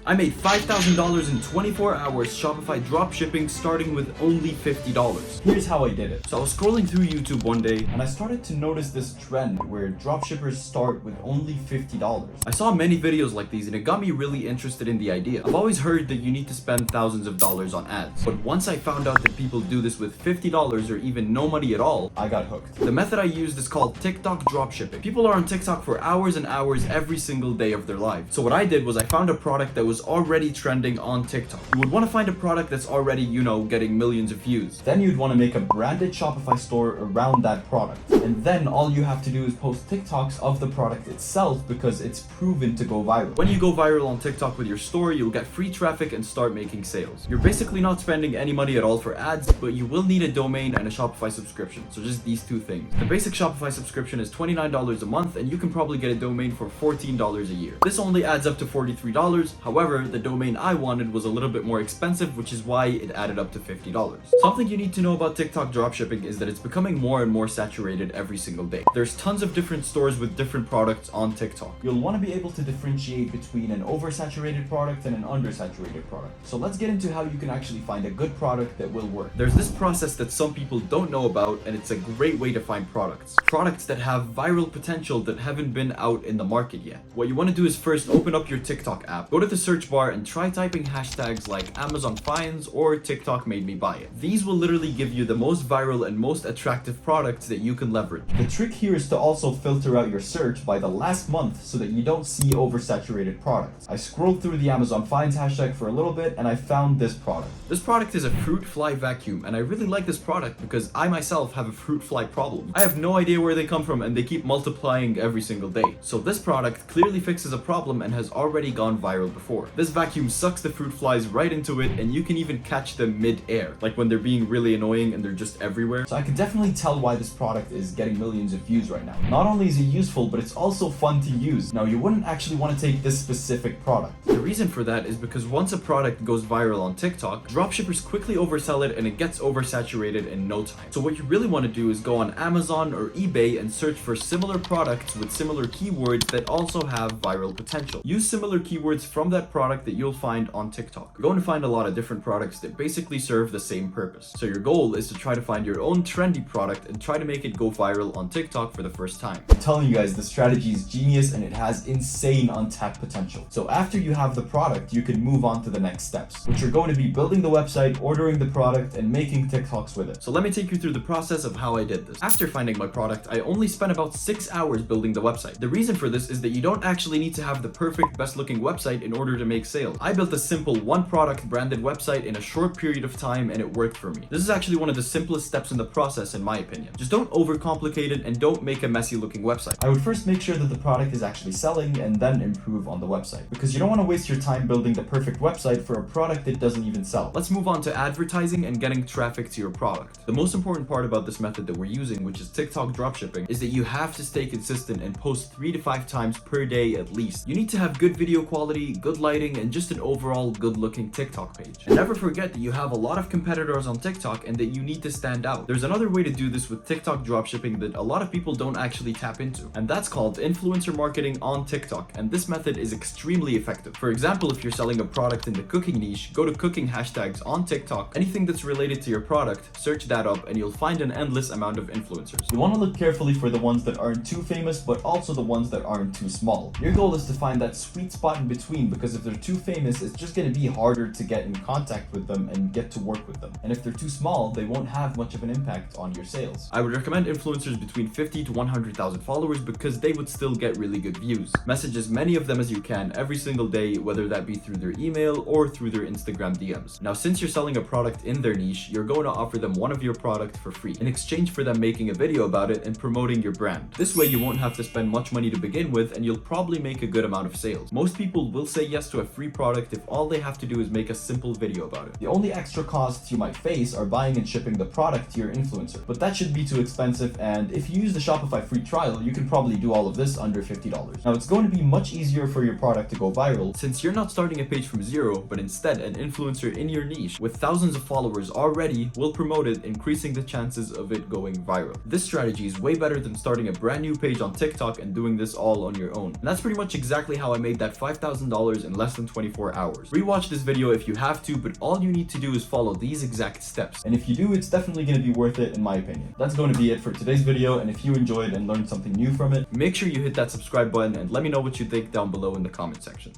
I made $5,000 in 24 hours Shopify dropshipping starting with only $50. Here's how I did it. So I was scrolling through YouTube one day and I started to notice this trend where dropshippers start with only $50. I saw many videos like these and it got me really interested in the idea. I've always heard that you need to spend thousands of dollars on ads, but once I found out that people do this with $50 or even no money at all, I got hooked. The method I used is called TikTok dropshipping. People are on TikTok for hours and hours every single day of their lives. So what I did was I found a product that was already trending on TikTok. You would want to find a product that's already, getting millions of views. Then you'd want to make a branded Shopify store around that product. And then all you have to do is post TikToks of the product itself because it's proven to go viral. When you go viral on TikTok with your store, you'll get free traffic and start making sales. You're basically not spending any money at all for ads, but you will need a domain and a Shopify subscription. So just these two things. The basic Shopify subscription is $29 a month and you can probably get a domain for $14 a year. This only adds up to $43. However, the domain I wanted was a little bit more expensive, which is why it added up to $50. Something you need to know about TikTok dropshipping is that it's becoming more and more saturated every single day. There's tons of different stores with different products on TikTok. You'll want to be able to differentiate between an oversaturated product and an undersaturated product. So let's get into how you can actually find a good product that will work. There's this process that some people don't know about, and it's a great way to find products. Products that have viral potential that haven't been out in the market yet. What you want to do is first open up your TikTok app, go to the search bar and try typing hashtags like Amazon finds or TikTok made me buy it. These will literally give you the most viral and most attractive products that you can leverage. The trick here is to also filter out your search by the last month so that you don't see oversaturated products. I scrolled through the Amazon finds hashtag for a little bit and I found this product. This product is a fruit fly vacuum and I really like this product because I myself have a fruit fly problem. I have no idea where they come from and they keep multiplying every single day. So this product clearly fixes a problem and has already gone viral before. This vacuum sucks the fruit flies right into it and you can even catch them mid-air, like when they're being really annoying and they're just everywhere. So I can definitely tell why this product is getting millions of views right now. Not only is it useful, but it's also fun to use. Now, you wouldn't actually want to take this specific product. The reason for that is because once a product goes viral on TikTok, dropshippers quickly oversell it and it gets oversaturated in no time. So what you really want to do is go on Amazon or eBay and search for similar products with similar keywords that also have viral potential. Use similar keywords from that product that you'll find on TikTok. You're going to find a lot of different products that basically serve the same purpose. So your goal is to try to find your own trendy product and try to make it go viral on TikTok for the first time. I'm telling you guys, the strategy is genius and it has insane untapped potential. So after you have the product, you can move on to the next steps, which are going to be building the website, ordering the product, and making TikToks with it. So let me take you through the process of how I did this. After finding my product, I only spent about 6 hours building the website. The reason for this is that you don't actually need to have the perfect, best looking website in order to make sales. I built a simple one product branded website in a short period of time and it worked for me. This is actually one of the simplest steps in the process in my opinion. Just don't overcomplicate it and don't make a messy looking website. I would first make sure that the product is actually selling and then improve on the website, because you don't want to waste your time building the perfect website for a product that doesn't even sell. Let's move on to advertising and getting traffic to your product. The most important part about this method that we're using, which is TikTok dropshipping, is that you have to stay consistent and post 3 to 5 times per day at least. You need to have good video quality, good lighting, and just an overall good looking TikTok page. And never forget that you have a lot of competitors on TikTok and that you need to stand out. There's another way to do this with TikTok dropshipping that a lot of people don't actually tap into, and that's called influencer marketing on TikTok, and this method is extremely effective. For example, if you're selling a product in the cooking niche, go to cooking hashtags on TikTok. Anything that's related to your product, search that up and you'll find an endless amount of influencers. You want to look carefully for the ones that aren't too famous, but also the ones that aren't too small. Your goal is to find that sweet spot in between, because if they're too famous, it's just going to be harder to get in contact with them and get to work with them. And if they're too small, they won't have much of an impact on your sales. I would recommend influencers between 50 to 100,000 followers because they would still get really good views. Message as many of them as you can every single day, whether that be through their email or through their Instagram DMs. Now, since you're selling a product in their niche, you're going to offer them one of your product for free in exchange for them making a video about it and promoting your brand. This way you won't have to spend much money to begin with and you'll probably make a good amount of sales. Most people will say yes to a free product if all they have to do is make a simple video about it. The only extra costs you might face are buying and shipping the product to your influencer, but that shouldn't be too expensive, and if you use the Shopify free trial, you can probably do all of this under $50. Now, it's going to be much easier for your product to go viral since you're not starting a page from zero, but instead an influencer in your niche with thousands of followers already will promote it, increasing the chances of it going viral. This strategy is way better than starting a brand new page on TikTok and doing this all on your own. And that's pretty much exactly how I made that $5,000 in less than 24 hours. Rewatch this video if you have to, but all you need to do is follow these exact steps. And if you do, it's definitely going to be worth it in my opinion. That's going to be it for today's video, and if you enjoyed and learned something new from it, make sure you hit that subscribe button and let me know what you think down below in the comment section.